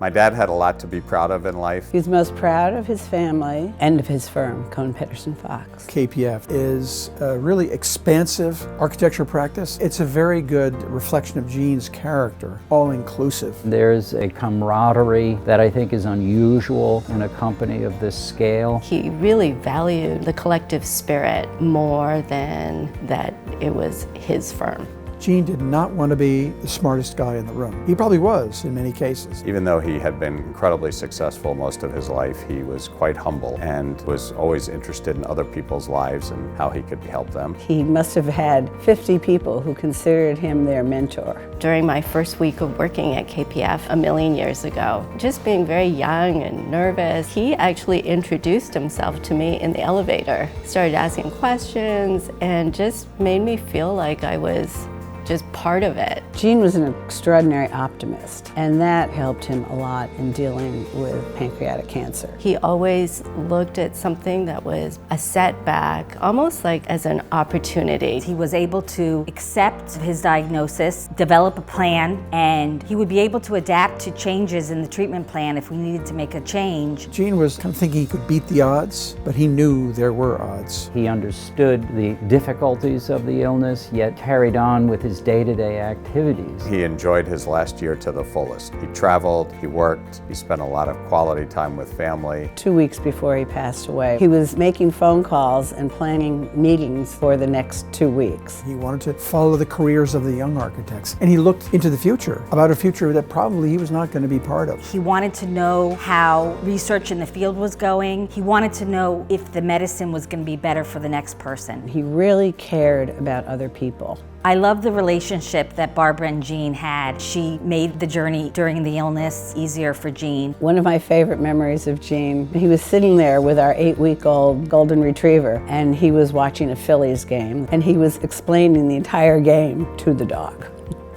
My dad had a lot to be proud of in life. He's most proud of his family and of his firm, Kohn, Fox. KPF is a really expansive architecture practice. It's a very good reflection of Gene's character, all-inclusive. There's a camaraderie that I think is unusual in a company of this scale. He really valued the collective spirit more than that it was his firm. Gene did not want to be the smartest guy in the room. He probably was in many cases. Even though he had been incredibly successful most of his life, he was quite humble and was always interested in other people's lives and how he could help them. He must have had 50 people who considered him their mentor. During my first week of working at KPF a million years ago, just being very young and nervous, he actually introduced himself to me in the elevator, started asking questions, and just made me feel like I was just part of it. Gene was an extraordinary optimist, and that helped him a lot in dealing with pancreatic cancer. He always looked at something that was a setback, almost like as an opportunity. He was able to accept his diagnosis, develop a plan, and he would be able to adapt to changes in the treatment plan if we needed to make a change. Gene was kind of thinking he could beat the odds, but he knew there were odds. He understood the difficulties of the illness, yet carried on with his day-to-day activities. He enjoyed his last year to the fullest. He traveled, he worked, he spent a lot of quality time with family. 2 weeks before he passed away, he was making phone calls and planning meetings for the next 2 weeks. He wanted to follow the careers of the young architects, and he looked into the future, about a future that probably he was not going to be part of. He wanted to know how research in the field was going. He wanted to know if the medicine was going to be better for the next person. He really cared about other people. I love the relationship that Barbara and Gene had. She made the journey during the illness easier for Gene. One of my favorite memories of Gene, he was sitting there with our 8-week-old golden retriever, and he was watching a Phillies game, and he was explaining the entire game to the dog.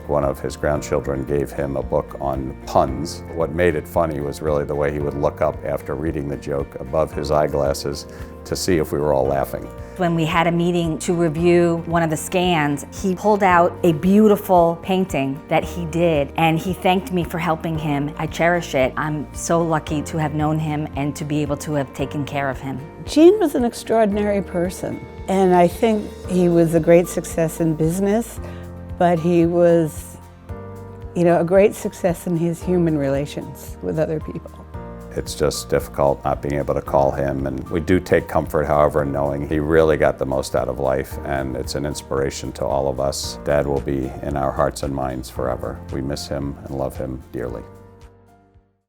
One of his grandchildren gave him a book on puns. What made it funny was really the way he would look up after reading the joke above his eyeglasses to see if we were all laughing. When we had a meeting to review one of the scans, he pulled out a beautiful painting that he did, and he thanked me for helping him. I cherish it. I'm so lucky to have known him and to be able to have taken care of him. Gene was an extraordinary person, and I think he was a great success in business, but he was, a great success in his human relations with other people. It's just difficult not being able to call him, and we do take comfort, however, in knowing he really got the most out of life, and it's an inspiration to all of us. Dad will be in our hearts and minds forever. We miss him and love him dearly.